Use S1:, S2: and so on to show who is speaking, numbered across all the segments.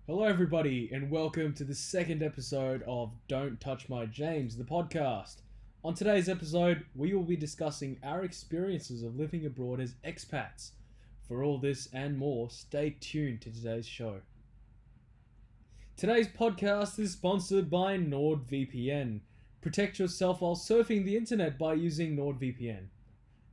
S1: Hello, everybody, and welcome to the second episode of Don't Touch My James, the podcast. On today's episode, we will be discussing our experiences of living abroad as expats. For all this and more, stay tuned to today's show. Today's podcast is sponsored by NordVPN. Protect yourself while surfing the internet by using NordVPN.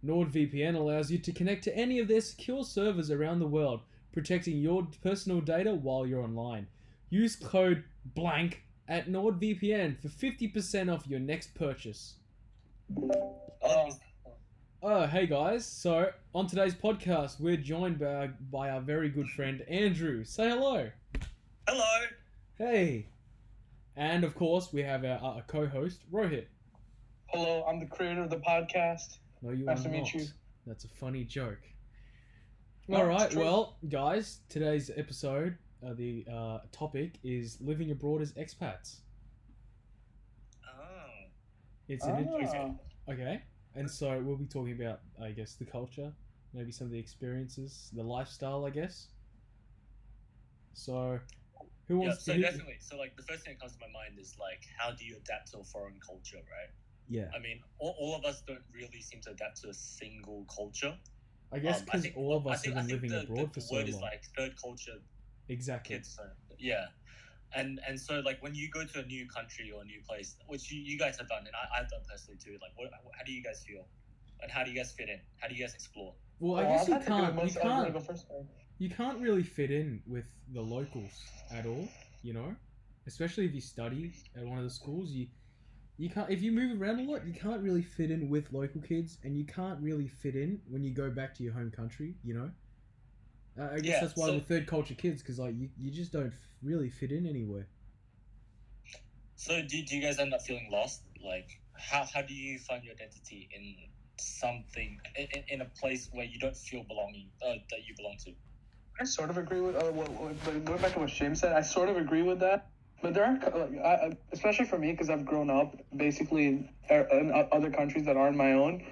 S1: NordVPN allows you to connect to any of their secure servers around the world, protecting your personal data while you're online. Use code BLANK at NordVPN for 50% off your next purchase. Oh, hey guys. So, on today's podcast, we're joined by our very good friend Andrew. Say hello.
S2: Hello.
S1: Hey. And of course, we have our co-host, Rohit.
S3: Hello, I'm the creator of the podcast.
S1: No, you
S3: Nice
S1: are
S3: to
S1: not.
S3: meet you.
S1: That's a funny joke.
S3: No,
S1: All right,
S3: it's true.
S1: well, guys, today's episode, the topic is living abroad as expats.
S2: Oh.
S1: It's okay, and so we'll be talking about, I guess, the culture, maybe some of the experiences, the lifestyle, I guess. So, who
S2: Yeah,
S1: wants
S2: so
S1: to?
S2: definitely. So like the first thing that comes to my mind is like, how do you adapt to a foreign culture, right?
S1: Yeah,
S2: I mean, all of us don't really seem to adapt to a single culture.
S1: I guess
S2: I
S1: because
S2: think-
S1: all of
S2: I
S1: us
S2: think-
S1: have been
S2: I think
S1: living abroad for
S2: the
S1: so
S2: word is
S1: long.
S2: like third culture
S1: Exactly.
S2: kids. So, yeah. And so like when you go to a new country or a new place, which you guys have done, and I've done personally too, like how do you guys feel? And how do you guys fit in? How do you guys explore?
S1: Well, I
S3: Well,
S1: guess
S3: I've
S1: you
S3: had to do it
S1: can't. You
S3: most- I'm gonna
S1: can't.
S3: go first.
S1: You can't really fit in with the locals at all, you know? Especially if you study at one of the schools, you can't, if you move around a lot, you can't really fit in with local kids, and you can't really fit in when you go back to your home country, you know? I guess
S2: Yeah,
S1: that's why
S2: so-
S1: we're third culture kids, because like you just don't really fit in anywhere.
S2: So do you guys end up feeling lost? Like how do you find your identity in something in a place where you don't feel belonging that you belong to?
S3: I sort of agree with going back to what James said. I sort of agree with that, but there are, especially for me, because I've grown up basically in other countries that aren't my own.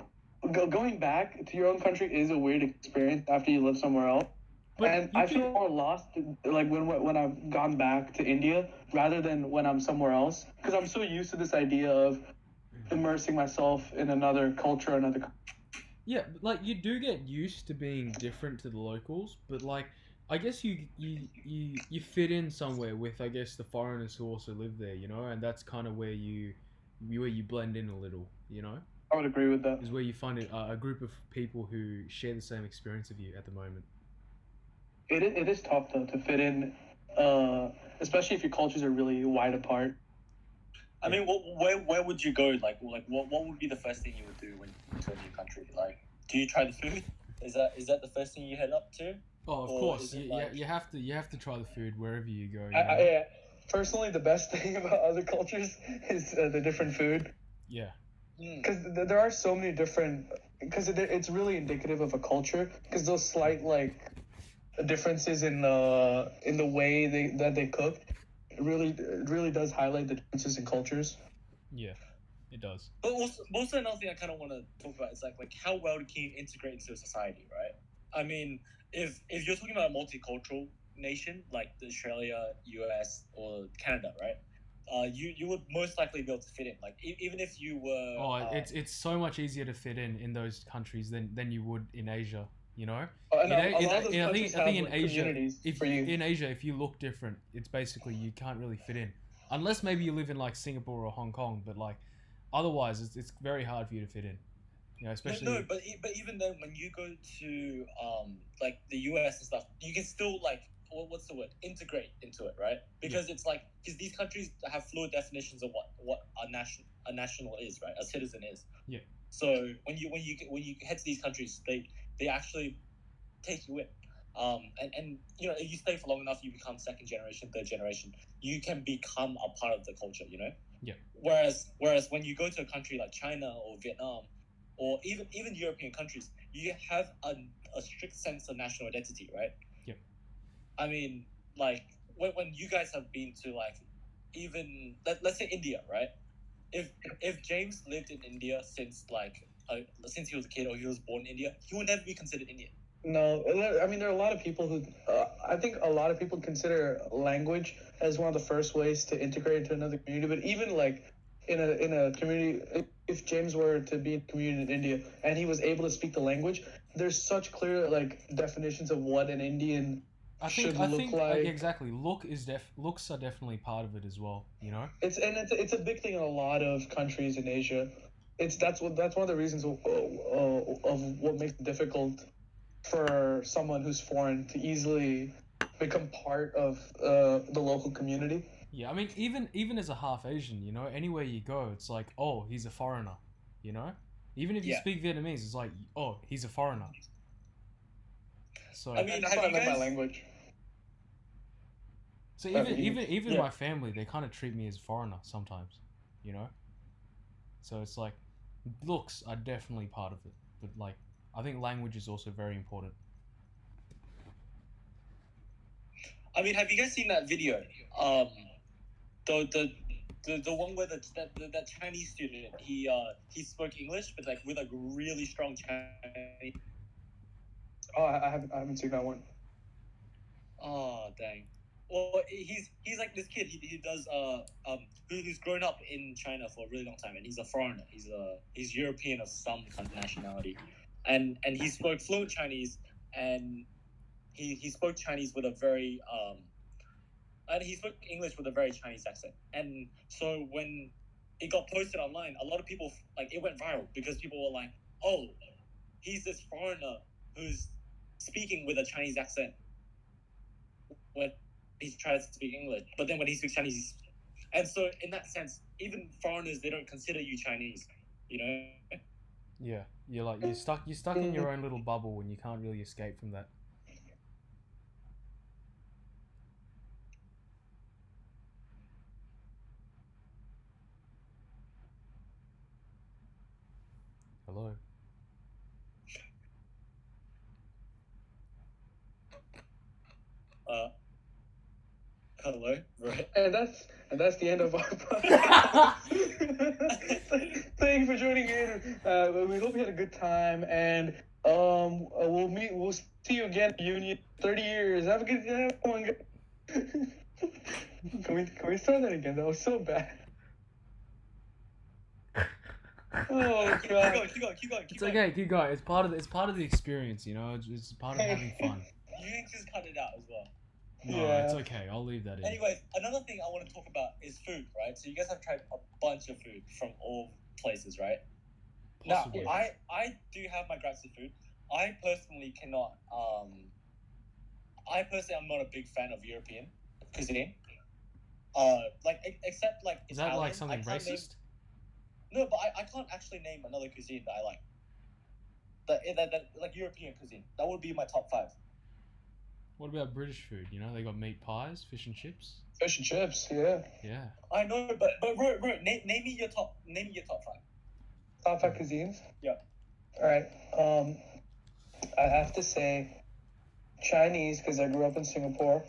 S3: Going back to your own country is a weird experience after you live somewhere else. And
S1: you
S3: I feel more lost like when I've gone back to India rather than when I'm somewhere else, because I'm so used to this idea of immersing myself in another culture, another.
S1: Yeah, but like you do get used to being different to the locals, but like I guess you fit in somewhere with, I guess, the foreigners who also live there, you know, and that's kind of where you blend in a little, you know,
S3: I would agree with that.
S1: is where you find a group of people who share the same experience of you at the moment.
S3: It is tough though to fit in, especially if your cultures are really wide apart.
S2: I mean, where would you go? Like what would be the first thing you would do when you go to a new country? Like, do you try the food? Is that the first thing you head up to?
S1: Oh, of
S2: Or
S1: course,
S2: is it
S1: you,
S2: like-
S1: you have to try the food wherever you go. You know?
S3: I personally, the best thing about other cultures is the different food,
S1: Yeah,
S3: because there are so many different. Because it's really indicative of a culture. Because those slight like differences in the way they cook, it really does highlight the differences in cultures.
S1: yeah, it does.
S2: But also another thing I kind of want to talk about is like how well can you integrate into a society, right? I mean, if you're talking about a multicultural nation like Australia, US, or Canada, right? You would most likely be able to fit in. Like even if you were.
S1: Oh, it's so much easier to fit in those countries than you would in Asia, you know.
S3: And
S1: I
S3: countries
S1: think in
S3: have, like,
S1: Asia,
S3: communities
S1: if
S3: for you.
S1: in Asia, if you look different, it's basically you can't really fit in, unless maybe you live in like Singapore or Hong Kong. But like, otherwise, it's very hard for you to fit in. You know, especially.
S2: No, but even then, when you go to like the US and stuff, you can still like what's the word, integrate into it, right? Because it's like because these countries have fluid definitions of what a national is, right? A citizen is.
S1: Yeah.
S2: So when you head to these countries, they actually take you in. And you know, if you stay for long enough, you become second generation, third generation. You can become a part of the culture, you know.
S1: Yeah.
S2: Whereas when you go to a country like China or Vietnam, or even European countries, you have a strict sense of national identity, right?
S1: Yep.
S2: I mean, like when you guys have been to like even let's say India, right? If James lived in India since he was a kid or he was born in India, he would never be considered Indian.
S3: No, I mean there are a lot of people who I think a lot of people consider language as one of the first ways to integrate into another community. But even like in a community, if James were to be in a community in India and he was able to speak the language, there's such clear like definitions of what an Indian should
S1: I
S3: look
S1: think
S3: like.
S1: exactly. Looks are definitely part of it as well. You know.
S3: It's a big thing in a lot of countries in Asia. That's one of the reasons of what makes it difficult for someone who's foreign to easily become part of the local community.
S1: Yeah, I mean, even as a half Asian, you know, anywhere you go, it's like, oh, he's a foreigner, you know. Even if you
S2: Yeah.
S1: speak Vietnamese, it's like, oh, he's a foreigner. So,
S2: I mean,
S3: That's
S2: have
S3: what I
S2: you
S3: meant by
S2: guys?
S3: language.
S1: so
S3: But
S1: even
S2: Yeah.
S1: my family, they kind of treat me as a foreigner sometimes, you know. So it's like, looks are definitely part of it, but like, I think language is also very important.
S2: I mean, have you guys seen that video? The the the one where that Chinese student he spoke English, but like with a really strong Chinese.
S3: oh, I haven't seen that one.
S2: Oh dang. Well, he's like this kid. He does who's grown up in China for a really long time, and he's a foreigner. He's European of some kind of nationality, and he spoke fluent Chinese, and he spoke Chinese with a very and he spoke English with a very Chinese accent. And so when it got posted online, a lot of people like it went viral because people were like, "Oh, he's this foreigner who's speaking with a Chinese accent when he's trying to speak English, but then when he speaks Chinese." And so in that sense, even foreigners they don't consider you Chinese, you know.
S1: Yeah, you're stuck in your own little bubble and you can't really escape from that. Hello.
S2: Uh, hello, right?
S3: And that's the end of our podcast. Thank you for joining in. We hope you had a good time, and we'll see you again. Union 30 years. Have a good day, everyone. Can we start that again? That was so bad. Oh
S2: Keep
S3: god.
S2: going, keep going, keep going, keep
S1: It's
S2: going.
S1: okay, keep going. It's part of the experience, you know. It's part of having fun.
S2: You can just cut it out as well.
S1: No,
S3: Yeah.
S1: it's okay. I'll leave that in.
S2: Anyways, another thing I want to talk about is food, right? So you guys have tried a bunch of food from all places, right?
S1: Possibly.
S2: Now, I do have my gripes with food. I personally cannot. I personally am not a big fan of European cuisine. Except like
S1: Is that
S2: Italian,
S1: like something
S2: I can't name-
S1: racist?
S2: no, but I can't actually name another cuisine that I like. That like European cuisine. That would be my top 5.
S1: What about British food? You know, they got meat pies, fish and chips.
S3: Fish and chips. Yeah.
S1: Yeah.
S2: I know, but bro, name me your top 5.
S3: Top 5 cuisines.
S2: Yeah.
S3: All right. I have to say Chinese because I grew up in Singapore.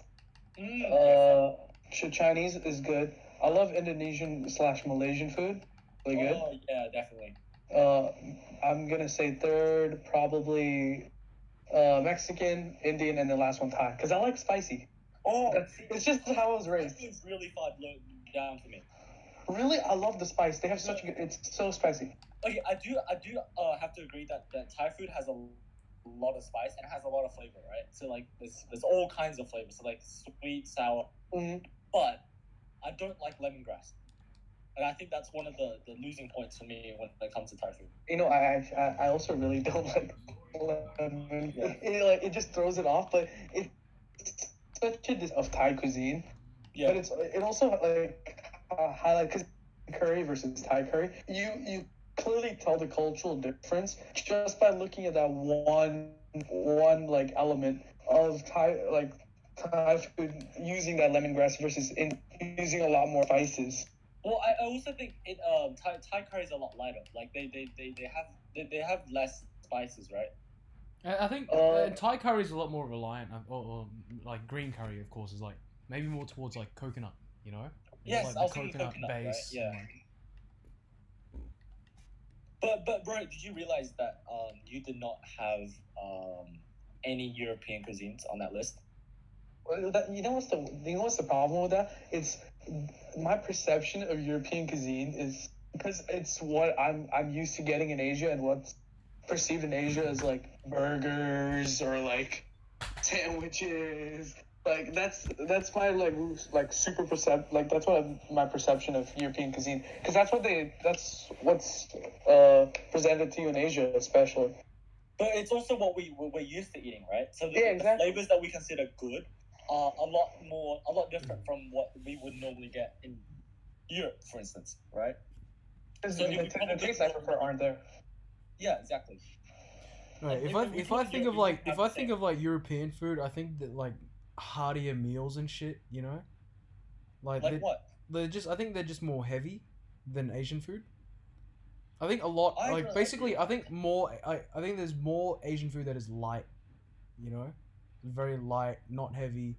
S3: Chinese is good. I love Indonesian / Malaysian food. Really good.
S2: Oh yeah, definitely.
S3: I'm gonna say third probably Mexican, Indian, and the last one Thai because I like spicy.
S2: Oh,
S3: It's just how I was
S2: that
S3: raised.
S2: seems really far down for me.
S3: Really, I love the spice. They have such good. It's so spicy.
S2: Okay, I do have to agree that Thai food has a lot of spice and has a lot of flavor, right? So like there's all kinds of flavors, so like sweet, sour,
S3: Mm-hmm.
S2: but I don't like lemongrass. And I think that's one of the losing points for me when it comes to Thai food.
S3: You know, I also really don't like lemon.
S2: Yeah.
S3: It just throws it off, but it's such a dish of Thai cuisine.
S2: Yeah.
S3: But it also like highlight because curry versus Thai curry. You clearly tell the cultural difference just by looking at that one like element of Thai food using that lemongrass versus using a lot more spices.
S2: Well, I also think it Thai curry is a lot lighter. Like they have less spices, right?
S1: I think Thai curry is a lot more reliant, or like green curry, of course, is like maybe more towards like coconut, you know?
S2: Yes,
S1: like
S2: I was thinking coconut, right? Yeah.
S1: and, like,
S2: But bro, did you realize that you did not have any European cuisines on that list.
S3: Well, you know what's the problem with that? It's my perception of European cuisine is because it's what I'm used to getting in Asia and what's perceived in Asia as like burgers or like sandwiches. Like that's my like super that's what my perception of European cuisine, because that's what's presented to you in Asia especially.
S2: But it's also what we're used to eating, right? So
S3: Yeah, exactly.
S2: the flavors that we consider good are a lot different from what we would normally get in Europe, for instance, right?
S3: So the tastes I prefer aren't there.
S2: Yeah, exactly.
S1: Right. If I think of like European food, I think that like heartier meals and shit, you know,
S2: Like what?
S1: I think they're just more heavy than Asian food. I think a lot like basically I think there's more Asian food that is light, you know, very light, not heavy,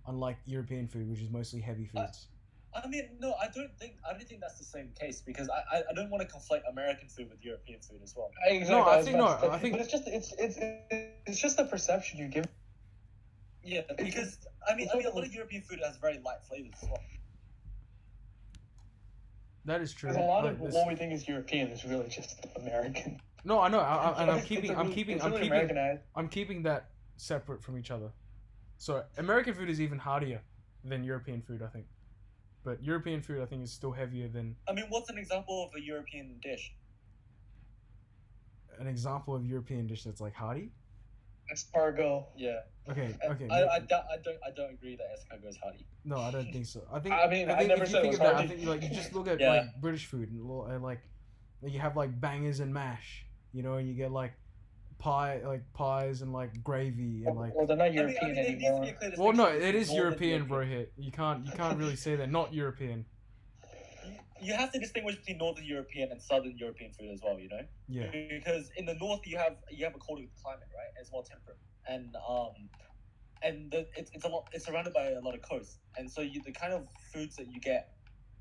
S1: unlike European food, which is mostly heavy foods.
S2: I mean, no, I don't think that's the same case, because I don't want to conflate American food with European food as well.
S3: Exactly. I think but it's just the perception you give.
S2: Yeah, because I mean, a lot of European food has very light flavors as well.
S1: That is true.
S3: A lot of what we think is European is really just American.
S1: No, I know, and I'm keeping that separate from each other. So American food is even heartier than European food, I think. But European food, I think, is still heavier than.
S2: I mean, what's an example of a European dish?
S1: An example of European dish that's like hearty?
S3: Escargot.
S2: Yeah.
S1: Okay.
S2: I don't agree that escargot is hearty.
S1: No, I don't think so. I
S3: never said it was hearty.
S1: I think like you just look at like British food and like you have like bangers and mash, you know, and you get like pies and like gravy and like.
S3: Well, they're not European anymore.
S1: Well, no, it is European, bro. Here, you can't really say they're not European.
S2: You have to distinguish between Northern European and Southern European food as well, you know.
S1: Yeah.
S2: Because in the north you have a colder climate, right? And it's more temperate, and it's surrounded by a lot of coast, and so the kind of foods that you get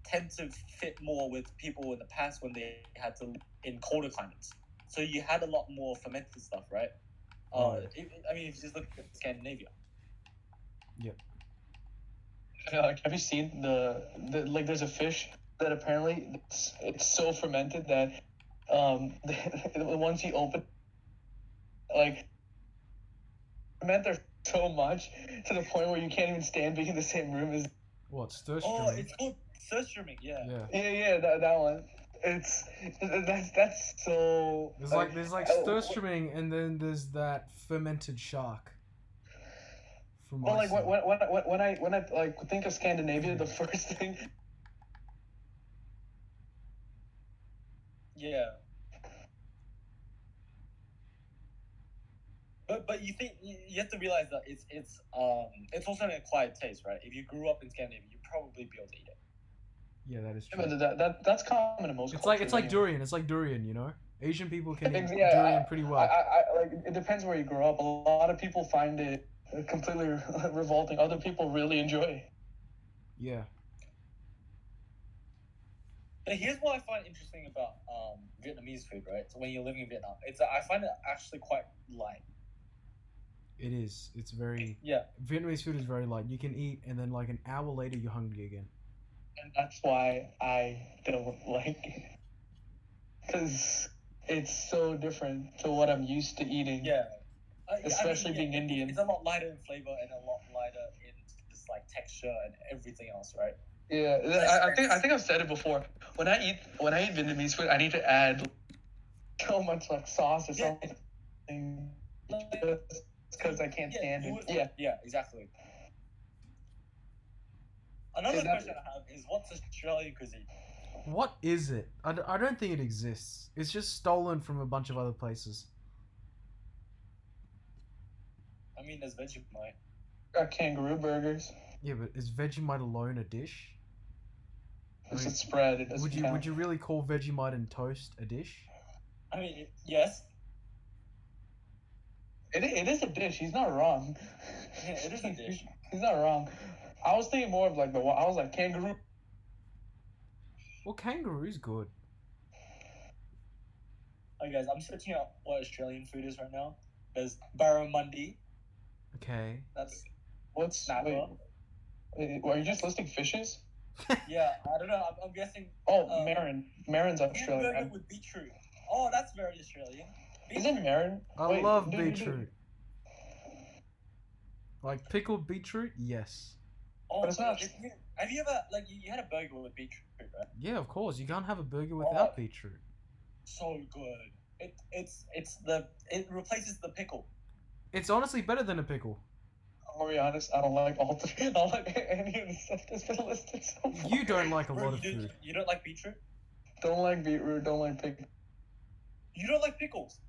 S2: tend to fit more with people in the past when they had to live in colder climates. So you had a lot more fermented stuff, right? I mean, if you just look at Scandinavia.
S1: Yep.
S3: Like, have you seen the like? There's a fish that apparently it's so fermented that once you open, like, ferment there so much to the point where you can't even stand being in the same room as.
S1: What, Surströmming?
S2: Oh, it's called Surströmming, yeah.
S3: Yeah, that one. That's so.
S1: There's like Surströmming, and then there's that fermented shark. From
S3: well, like when I like think of Scandinavia, the first thing.
S2: Yeah. But you think you have to realize that it's also an acquired taste, right? If you grew up in Scandinavia, you'd probably be able to eat it.
S1: Yeah, that is true.
S3: Yeah, but that's common in most.
S1: It's like durian. It's like durian, you know. Asian people can eat
S3: yeah,
S1: durian pretty well.
S3: I like it depends where you grow up. A lot of people find it completely revolting. Other people really enjoy it.
S1: Yeah.
S2: But here's what I find interesting about Vietnamese food, right? So when you're living in Vietnam, I find it actually quite light.
S1: It is. It's very.
S2: Yeah.
S1: Vietnamese food is very light. You can eat, and then like an hour later, you're hungry again.
S3: And that's why I don't like it, because it's so different to what I'm used to eating.
S2: Yeah.
S3: Especially being Indian.
S2: It's a lot lighter in flavor and a lot lighter in just like texture and everything else, right?
S3: Yeah, I think I've said it before. When I eat Vietnamese food, I need to add so much like sauce or something, because I can't stand it. Yeah,
S2: exactly. Another question I have is, what's Australian cuisine?
S1: What is it? I don't think it exists. It's just stolen from a bunch of other places.
S2: I mean, there's Vegemite.
S3: Got kangaroo burgers.
S1: Yeah, but is Vegemite alone a dish?
S3: It's a spread. It doesn't count.
S1: Would you really call Vegemite and toast a dish?
S2: I mean, yes.
S3: It is a dish. He's not wrong.
S2: Yeah, it is a dish.
S3: He's not wrong. I was thinking more of like I was like kangaroo.
S1: Well, kangaroo's good.
S2: Alright, guys, I'm searching out what Australian food is right now. There's barramundi,
S1: Okay.
S2: That's
S3: What's
S2: snapper.
S3: Are you just listing fishes?
S2: Yeah, I don't know. I'm guessing.
S3: Oh, Marin. Marin's Australian.
S2: Hamburger with beetroot. Oh, that's very Australian.
S3: Isn't Marin?
S1: I
S3: Wait,
S1: love
S3: dude,
S1: beetroot. Like pickled beetroot? Yes.
S2: Oh,
S3: But it's not-
S2: Have you ever like you had a burger with beetroot, right?
S1: Yeah, of course. You can't have a burger without beetroot.
S2: So good. It replaces the pickle.
S1: It's honestly better than a pickle.
S3: I'm gonna be honest, I don't like all three. I don't like any of the stuff that's been listed so far.
S1: You don't like a
S2: Bro,
S1: lot of food.
S2: You don't like beetroot?
S3: Don't like beetroot, don't like pickle.
S2: You don't like pickles?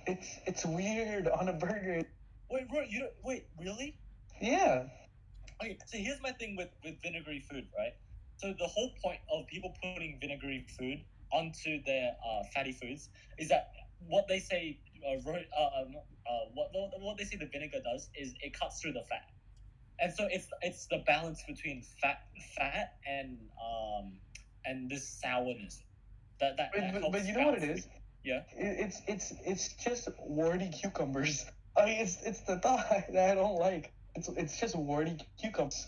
S3: It's weird on a burger.
S2: Wait, bro, you don't wait, really?
S3: Yeah.
S2: Okay, so here's my thing with vinegary food, right? So the whole point of people putting vinegary food onto their fatty foods is that what they say what they say the vinegar does is it cuts through the fat, and so it's the balance between fat and this sourness that helps
S3: But you know what it
S2: balance
S3: is?
S2: Yeah.
S3: It's just warty cucumbers. I mean, it's the thought that I don't like. It's just warty cucumbers.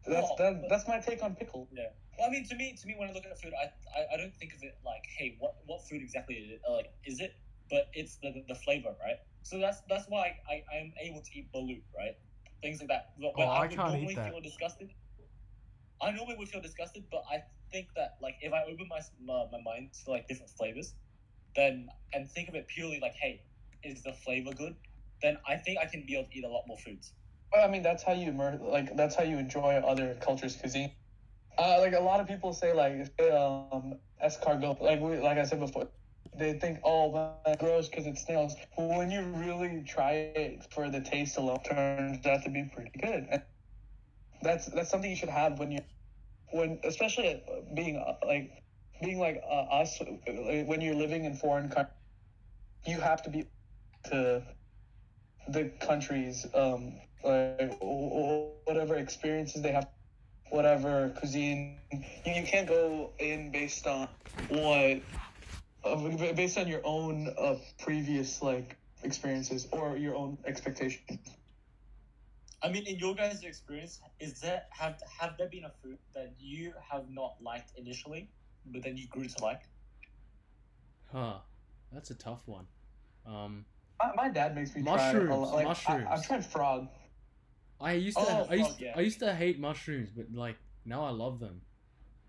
S3: That's my take on pickle.
S2: Yeah. Well, I mean, to me, when I look at food, I don't think of it like, hey, what food exactly is it? But it's the flavor, right? So that's why I am able to eat balut, right? Things like that. But
S1: Oh, I
S2: would
S1: can't
S2: normally
S1: eat that.
S2: feel disgusted. I normally would feel disgusted, but I think that like if I open my mind to like different flavors, then and think of it purely like, hey, is the flavor good? Then I think I can be able to eat a lot more foods.
S3: Well, I mean, that's how you that's how you enjoy other cultures' cuisine. Like a lot of people say, like escargot. Like I said before, they think, oh, man, gross because it's snails. But when you really try it for the taste alone, it turns out to be pretty good. And that's something you should have especially being us when you're living in foreign countries. You have to be to the countries like whatever experiences they have, whatever cuisine. You can't go in based on based on your own previous like experiences or your own expectations.
S2: I mean, in your guys' experience, have there been a food that you have not liked initially, but then you grew to like?
S1: Huh. That's a tough one.
S3: My dad makes me
S1: Mushrooms,
S3: try a lot. Like,
S1: mushrooms.
S3: I've tried frog.
S1: I used to
S2: Oh,
S1: I used
S2: frog, yeah.
S1: I used to hate mushrooms, but like now I love them.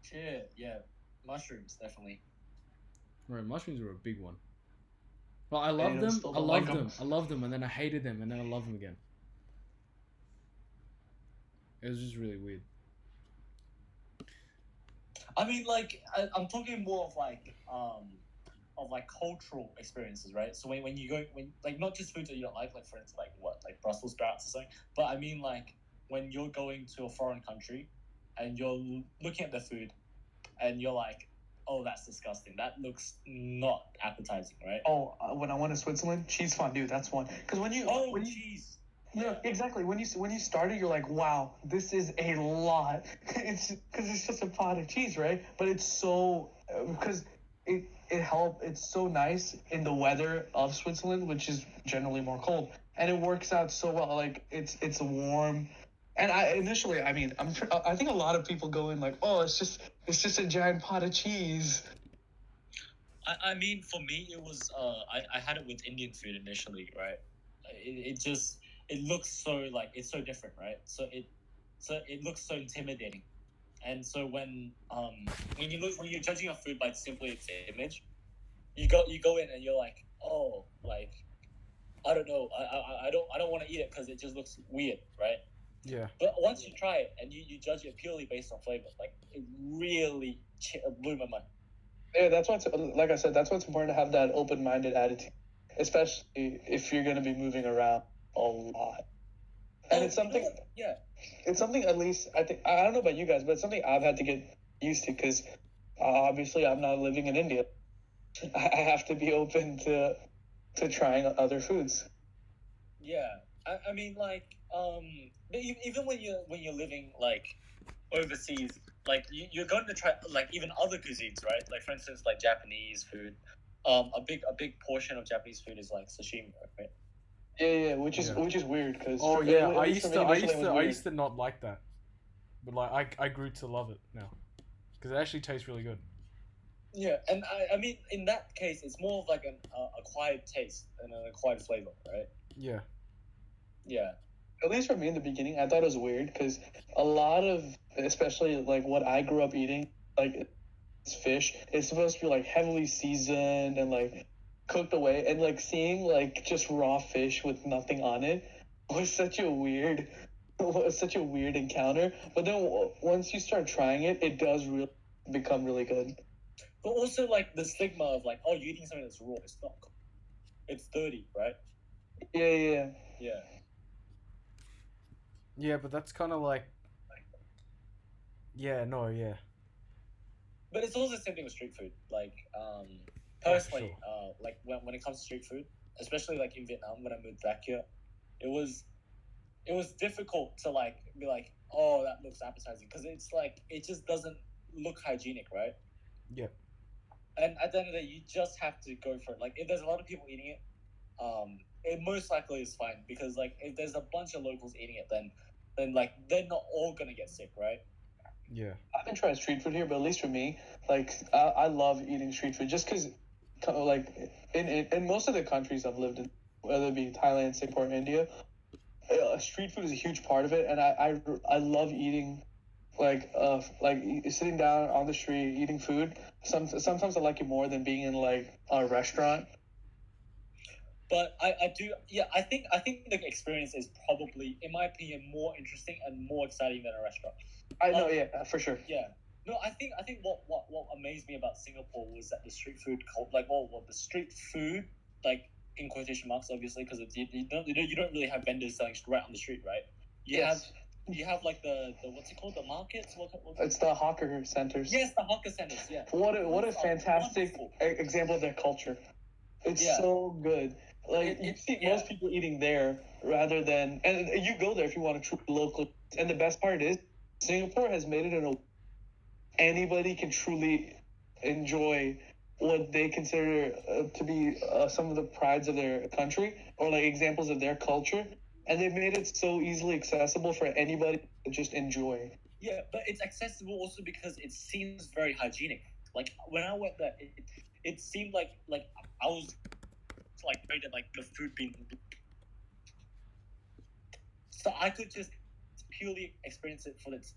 S2: Shit, yeah, mushrooms definitely.
S1: Right, mushrooms were a big one. Well, I love
S3: them,
S1: them.
S3: still
S1: I
S3: don't
S1: loved
S3: like 'em.
S1: them. I loved them, and then I hated them, and then I love them again. It was just really weird.
S2: I mean, like I'm talking more of like cultural experiences, right? So when you go like not just foods that you don't like for instance like what like Brussels sprouts or something, but I mean like when you're going to a foreign country and you're looking at the food and you're like, oh, that's disgusting. That looks not appetizing, right?
S3: Oh, when I went to Switzerland, cheese fondue. That's one. Because when you
S2: Cheese.
S3: yeah, exactly. When you started, you're like, wow, this is a lot. It's because it's just a pot of cheese, right? But it's so because it's so nice in the weather of Switzerland, which is generally more cold, and it works out so well. Like it's warm, and I mean, I think a lot of people go in like, oh, it's just a giant pot of cheese.
S2: I mean, for me, it was I had it with Indian food initially, right? It looks so like it's so different, right? So it looks so intimidating, and so when you're judging a food by simply its image, you go in and you're like, oh, like I don't know, I don't want to eat it because it just looks weird, right?
S1: Yeah.
S2: But once you try it and you judge it purely based on flavor, like it really blew my mind.
S3: Yeah, that's what's like I said. That's what's important to have that open-minded attitude, especially if you're gonna be moving around a lot. And it's something.
S2: You know what? Yeah.
S3: It's something at least I think I don't know about you guys, but it's something I've had to get used to because obviously I'm not living in India. I have to be open to trying other foods.
S2: Yeah, I mean, like, but even when you're living like overseas, like you're going to try like even other cuisines, right? Like for instance, like Japanese food. A big portion of Japanese food is like sashimi, right?
S3: Yeah, which is
S1: Yeah.
S3: weird because
S1: Oh yeah, I
S3: least
S1: used
S3: for
S1: to,
S3: me,
S1: I
S3: initially
S1: used
S3: it was
S1: to, I
S3: weird.
S1: used to not like that, but like I grew to love it now, because it actually tastes really good.
S2: Yeah, and I mean, in that case, it's more of like an acquired taste and an acquired flavor, right?
S1: Yeah.
S2: Yeah.
S3: At least for me in the beginning, I thought it was weird because a lot of, especially like what I grew up eating, like it's fish, it's supposed to be like heavily seasoned and like cooked away, and like seeing like just raw fish with nothing on it was such a weird, was such a weird encounter. But then once you start trying it, it does really become really good.
S2: But also, like, the stigma of, like, oh, you're eating something that's raw. It's not cooked. It's dirty, right?
S3: Yeah.
S2: Yeah.
S1: Yeah, but that's kind of like, yeah, no, yeah.
S2: But it's also the same thing with street food. Like,
S1: for
S2: personally,
S1: sure.
S2: like, when it comes to street food, especially, like, in Vietnam, when I moved back here, it was difficult to, like, be like, oh, that looks appetizing. Because it's, like, it just doesn't look hygienic, right?
S1: Yeah.
S2: And at the end of the day, you just have to go for it. Like, if there's a lot of people eating it, it most likely is fine, because like if there's a bunch of locals eating it, then like they're not all gonna get sick, right?
S1: Yeah.
S3: I haven't tried street food here, but at least for me, like I love eating street food just because, like in most of the countries I've lived in, whether it be Thailand, Singapore, India, street food is a huge part of it, and I love eating, like sitting down on the street eating food. Sometimes I like it more than being in like a restaurant.
S2: But I do, yeah, I think the experience is probably, in my opinion, more interesting and more exciting than a restaurant.
S3: I know, yeah, for sure.
S2: Yeah. No, I think what amazed me about Singapore was that the street food cult, like, well, the street food, like, in quotation marks, obviously, because you don't really have vendors selling right on the street, right? You have like the what's it called, the markets,
S3: It's the hawker centers.
S2: yes, the hawker centers, yeah.
S3: What a fantastic
S2: Wonderful.
S3: example of their culture. It's
S2: Yeah.
S3: so good. Like you see
S2: yeah.
S3: most people eating there rather than, and you go there if you want to truly local. And the best part is Singapore has made it in a anybody can truly enjoy what they consider to be some of the prides of their country or like examples of their culture, and they've made it so easily accessible for anybody to just enjoy.
S2: Yeah, but it's accessible also because it seems very hygienic. Like when I went there, it seemed like I was like rated like the food being, so I could just purely experience it for its.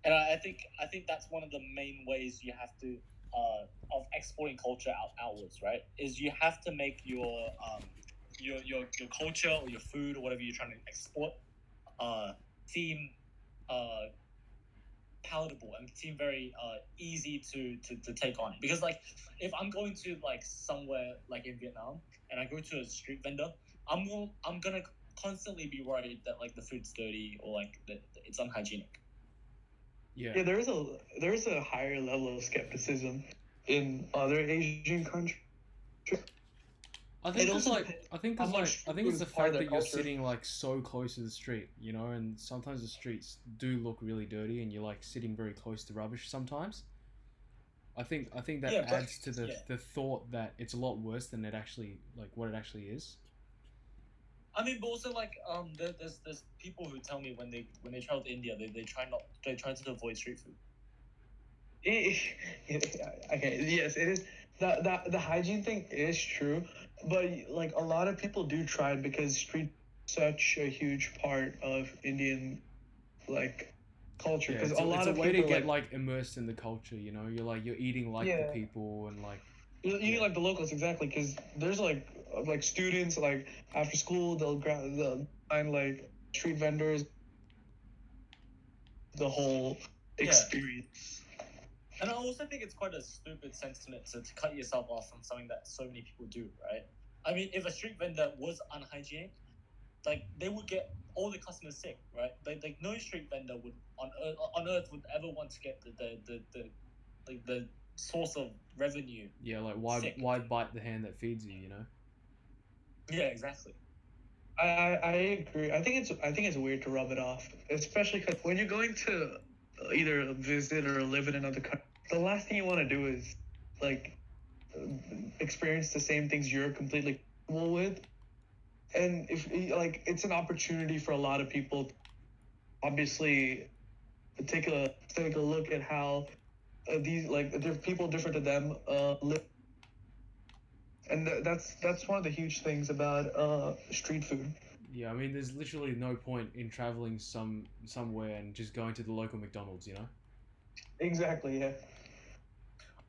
S2: And I think that's one of the main ways you have to of exporting culture outwards, right? Is you have to make your culture or your food or whatever you're trying to export seem palatable and seem very easy to take on. Because like if I'm going to like somewhere like in Vietnam and I go to a street vendor, I'm gonna constantly be worried that like the food's dirty or like that it's unhygienic.
S3: Yeah, there's a higher level of skepticism in other Asian countries.
S1: I think it's
S3: also
S1: like
S3: depends
S1: I think
S3: how
S1: it's
S3: much
S1: like I think
S3: food
S1: it's the
S3: is part of
S1: fact
S3: their
S1: that you're
S3: culture.
S1: sitting like so close to the street, you know, and sometimes the streets do look really dirty, and you're like sitting very close to rubbish sometimes. I think that
S2: Yeah, but-
S1: adds to the
S2: yeah.
S1: the thought that it's a lot worse than it actually like what it actually is.
S2: I mean, but also like there's people who tell me when they travel to India, they try to avoid street food.
S3: Okay, yes, it is. The hygiene thing is true, but like a lot of people do try it because street is such a huge part of Indian like culture.
S1: Yeah,
S3: Because
S1: it's
S3: a lot
S1: it's a
S3: of
S1: way to
S3: people
S1: get like immersed in the culture, you know. You're eating like the
S3: Yeah.
S1: people and like
S3: you like the locals exactly because there's like students like after school they'll find like street vendors the whole
S2: Yeah.
S3: experience.
S2: And I also think it's quite a stupid sentiment to cut yourself off from something that so many people do, right? I mean, if a street vendor was unhygienic, like they would get all the customers sick, right? Like no street vendor would on earth would ever want to get the source of revenue.
S1: yeah, like
S2: Sick.
S1: why bite the hand that feeds you, you know?
S2: Yeah, exactly.
S3: I agree. I think it's weird to rub it off, especially because when you're going to either visit or live in another country, the last thing you want to do is like experience the same things you're completely comfortable with. and if like it's an opportunity for a lot of people to obviously take a look at how these like people different to them live, and that's one of the huge things about street food.
S1: Yeah, I mean, there's literally no point in traveling somewhere and just going to the local McDonald's, you know?
S3: Exactly, yeah.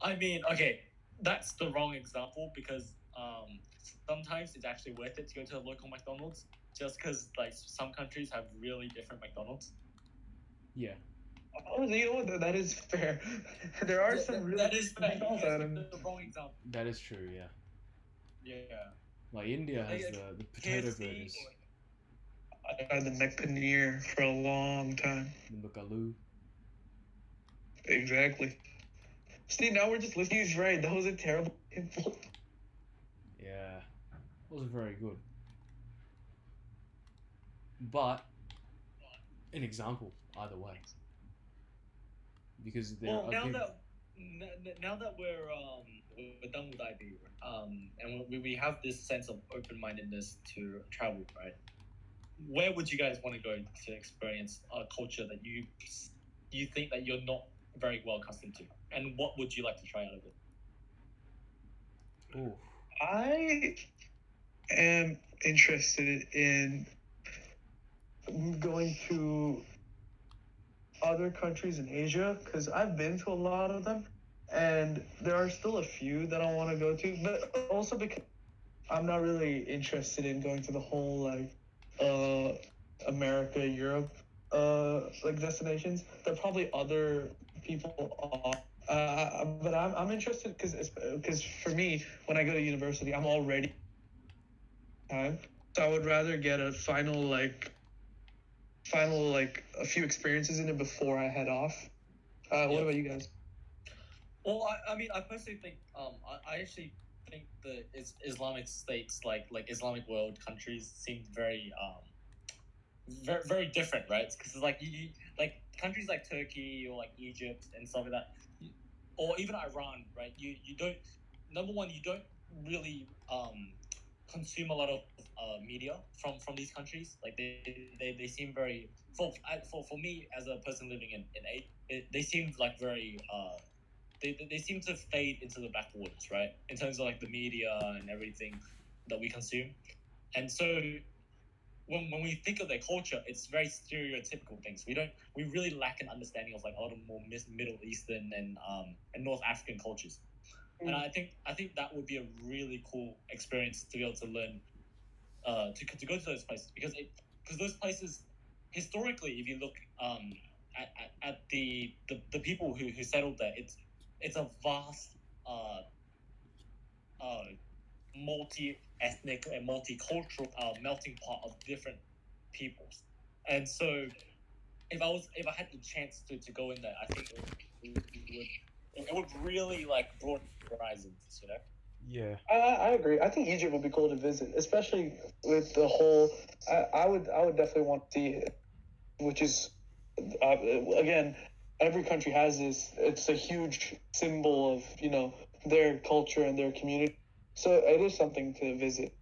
S2: I mean, okay, that's the wrong example because sometimes it's actually worth it to go to a local McDonald's just because like some countries have really different McDonald's.
S1: Yeah.
S3: Oh, you know what? That is fair. There are some really
S2: that is fair.
S3: McDonald's
S2: You
S3: items.
S2: the wrong example.
S1: That is true, yeah.
S2: Yeah.
S1: Like, India has
S2: Like,
S1: the potato
S2: KFC,
S1: burgers,
S3: I had the McPaneer for a long time.
S1: the Bukalu.
S3: Exactly. See, now we're just listening. He's right. That was a terrible example.
S1: Yeah. Wasn't very good. But, an example, either way. Because there
S2: well,
S1: are
S2: now
S1: people...
S2: that we're done with IB, and we have this sense of open-mindedness to travel, right? Where would you guys want to go to experience a culture that you think that you're not very well accustomed to, and what would you like to try out of it?
S1: Ooh.
S3: I am interested in going to other countries in Asia because I've been to a lot of them, and there are still a few that I want to go to, but also because I'm not really interested in going to the whole like America, Europe like destinations. There are probably other people are. But I'm interested because for me, when I go to university, I'm already time, so I would rather get a final like a few experiences in it before I head off. What about you guys?
S2: Well, I mean, I personally think I actually think the Islamic states like Islamic world countries seem very very, very different, right? Because it's like like countries like Turkey or like Egypt and stuff like that, or even Iran, right? You don't number one you don't really consume a lot of media from these countries. Like they seem very for me as a person living in eight, they seem like very they seem to fade into the backwaters, right? In terms of like the media and everything that we consume, and so when we think of their culture, it's very stereotypical things. We really lack an understanding of like a lot of more Middle Eastern and North African cultures. And I think that would be a really cool experience to be able to learn to go to those places because those places historically, if you look at the people who settled there, it's a vast uh, multi-ethnic and multicultural melting pot of different peoples. And so if I had the chance to go in there, I think it would really like broaden horizons, you know.
S1: Yeah.
S3: I agree. I think Egypt would be cool to visit, especially with the whole. I would definitely want to see it, which is again, every country has this. It's a huge symbol of their culture and their community. So it is something to visit.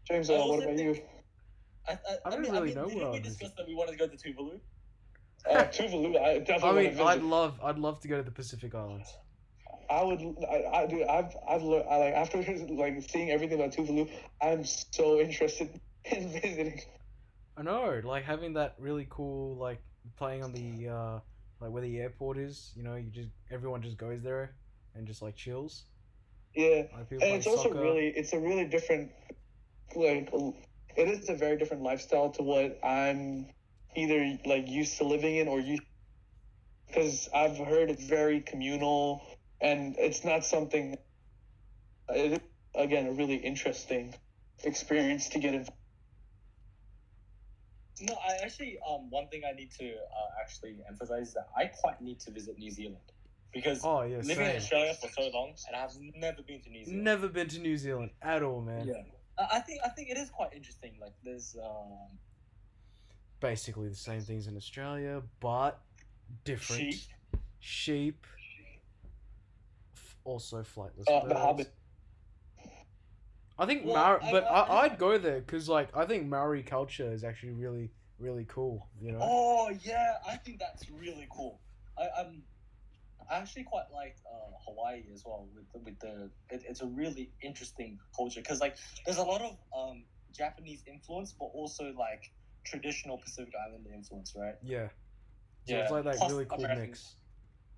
S3: James,
S2: I
S3: what
S2: also
S3: about
S2: think
S3: you?
S1: I don't really know where
S2: didn't we
S1: I'd
S2: discuss
S1: visit.
S2: that we wanted to go to Tuvalu?
S3: Tuvalu, I
S1: I
S3: definitely
S1: mean,
S3: want to visit.
S1: I'd love to go to the Pacific Islands.
S3: Dude, I've learned, like, after like seeing everything about Tuvalu, I'm so interested in visiting.
S1: I know, like having that really cool, like playing on the like where the airport is. You know, everyone just goes there and just like chills.
S3: Yeah,
S1: Like people
S3: and
S1: play
S3: it's also
S1: soccer.
S3: it's a really different, like, it is a very different lifestyle to what I'm either like used to living in or used, because I've heard it's very communal and it's not something. It is, again, a really interesting experience to get in.
S2: No, I actually one thing I need to actually emphasize is that I quite need to visit New Zealand because
S1: Oh yeah,
S2: living in
S1: same.
S2: Australia for so long and I've never been to New Zealand.
S1: Never been to New Zealand at all, man.
S2: Yeah, I think it is quite interesting. Like there's
S1: Basically the same things in Australia, but different.
S2: sheep.
S1: Sheep. Also, Flightless
S3: The
S1: Birds.
S3: Hobbit.
S1: I think
S2: Well,
S1: I'd go there because like I think Maori culture is actually really really cool. You know.
S2: Oh yeah, I think that's really cool. I actually quite like Hawaii as well it's a really interesting culture because like there's a lot of Japanese influence but also like traditional Pacific Islander influence, right?
S1: Yeah. So
S2: Yeah.
S1: it's like that
S2: Plus
S1: really cool
S2: American-
S1: mix.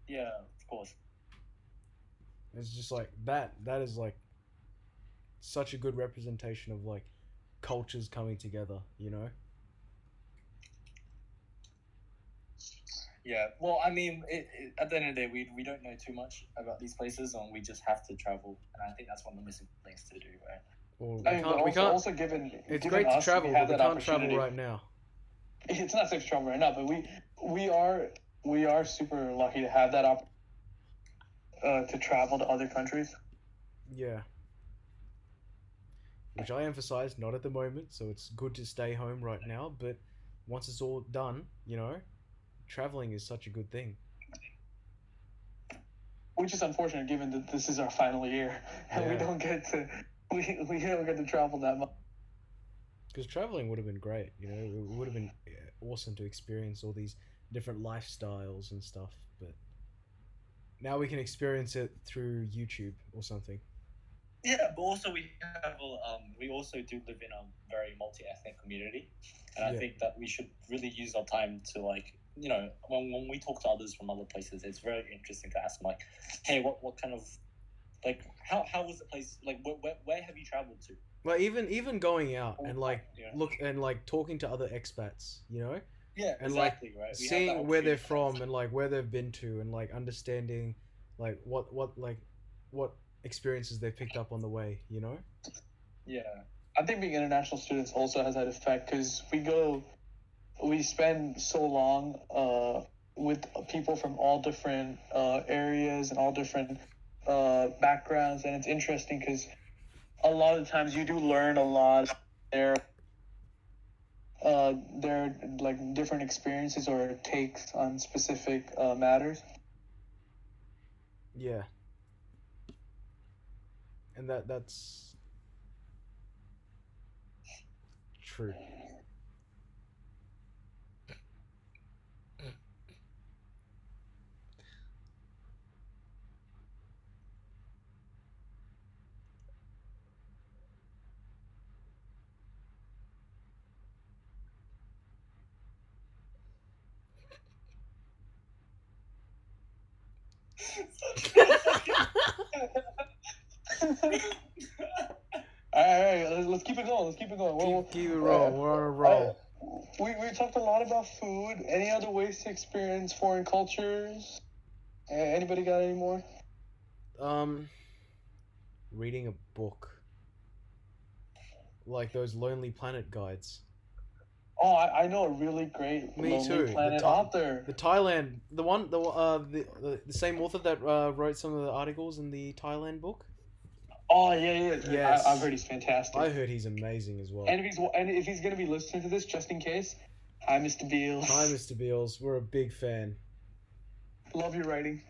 S2: Yeah, of course.
S1: It's just like that. That is like such a good representation of like cultures coming together. You know.
S2: Yeah. Well, I mean, at the end of the day, we don't know too much about these places, and we just have to travel. And I think that's one of the missing things to do, right?
S1: Or
S3: I mean, but
S1: we can't.
S3: also given
S1: It's
S3: given
S1: great to
S3: us,
S1: travel,
S3: we
S1: but
S3: have
S1: we
S3: that
S1: can't travel
S3: opportunity.
S1: right now.
S3: It's not safe to travel right now, but we are super lucky to have that to travel to other countries.
S1: Yeah. Which I emphasize not at the moment, so it's good to stay home right now. But once it's all done, you know, traveling is such a good thing.
S3: Which is unfortunate given that this is our final year and we
S1: Yeah.
S3: don't get to we don't get to travel that much.
S1: Because traveling would have been great, you know, it would have been awesome to experience all these different lifestyles and stuff. But now we can experience it through YouTube or something.
S2: Yeah, but also we also do live in a very multi-ethnic community, and I
S1: Yeah.
S2: think that we should really use our time to like when we talk to others from other places, it's very interesting to ask them like, hey, what kind of like how was the place like where have you traveled to?
S1: Like even going out and like
S2: Yeah.
S1: look and like talking to other expats, you know,
S2: Yeah,
S1: and
S2: exactly, right. We have that
S1: seeing where they're
S2: opportunity.
S1: from and like where they've been to and like understanding like what experiences they picked up on the way, you know.
S2: Yeah,
S3: I think being international students also has that effect because we spend so long with people from all different areas and all different backgrounds, and it's interesting because a lot of times you do learn a lot their like different experiences or takes on specific matters.
S1: Yeah, and that's true.
S3: All right, let's keep it going. Let's keep it going.
S1: Keep it rolling. We're on a roll.
S3: We talked a lot about food. Any other ways to experience foreign cultures? Anybody got any more?
S1: Reading a book, like those Lonely Planet guides.
S3: Oh, I know a really great
S1: Me
S3: Lonely
S1: too.
S3: Planet author.
S1: The Thailand, the one, the same author that wrote some of the articles in the Thailand book.
S3: Oh yeah.
S1: Yes.
S3: I've heard he's fantastic.
S1: I heard he's amazing as well.
S3: And if he's gonna be listening to this, just in case, hi Mr. Beals.
S1: Hi, Mr. Beals. We're a big fan.
S3: Love your writing.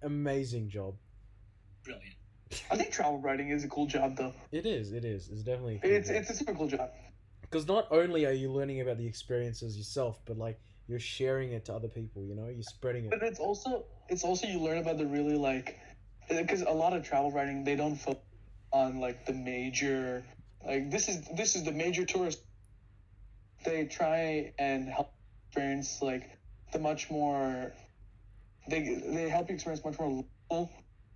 S1: Amazing job.
S2: brilliant.
S3: I think travel writing is a cool job though.
S1: It is. It's definitely.
S3: It's a super cool job.
S1: Because not only are you learning about the experiences yourself, but like you're sharing it to other people. You know, you're spreading it.
S3: But it's also you learn about the really like, because a lot of travel writing they don't focus on like the major, like this is the major tourist. They try and help experience like the much more. They help you experience much more local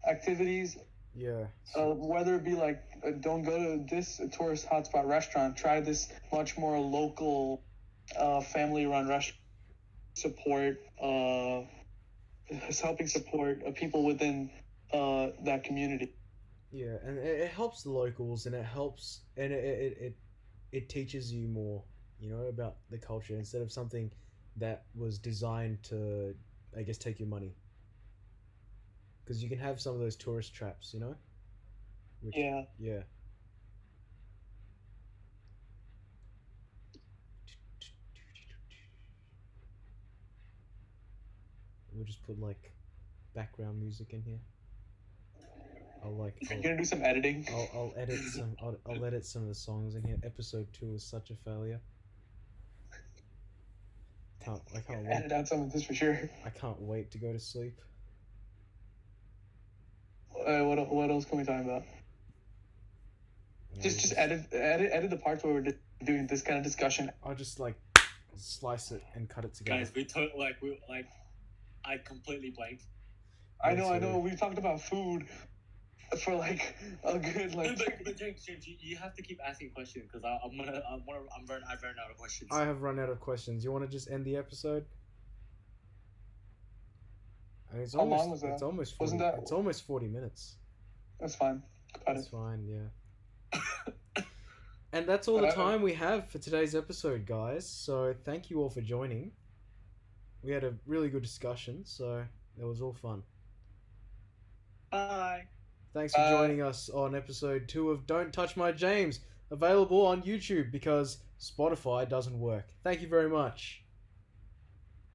S3: activities.
S1: Yeah.
S3: Whether it be like don't go to this tourist hotspot restaurant, try this much more local, family-run restaurant. Support is helping support people within that community.
S1: Yeah, and it helps the locals, and it helps, and it teaches you more, you know, about the culture instead of something that was designed to, I guess, take your money. Because you can have some of those tourist traps, you know. Which,
S3: Yeah.
S1: Yeah. We'll just put like background music in here.
S3: You're gonna do some editing.
S1: I'll edit some. I'll edit some of the songs in here. Episode 2 was such a failure. I can't wait.
S3: Edit out some of this for sure.
S1: I can't wait to go to sleep.
S3: What else can we talk about?
S1: Yeah,
S3: Just edit the parts where we're doing this kind of discussion.
S1: I'll just like slice it and cut it together.
S2: Guys, I completely blanked.
S3: I know. We talked about food for like a good like.
S2: But James, you have to keep asking questions because I've run out of questions.
S1: I have run out of questions. You want to just end the episode? I mean,
S3: How long was that?
S1: It's almost 40,
S3: Wasn't that-
S1: It's almost 40 minutes.
S3: That's fine. Cut
S1: That's
S3: it.
S1: fine, yeah. And that's all the
S3: Whatever.
S1: time we have for today's episode, guys. So thank you all for joining. We had a really good discussion, so it was all fun.
S2: Bye.
S1: Thanks for joining us on episode 2 of Don't Touch My James, available on YouTube because Spotify doesn't work. Thank you very much.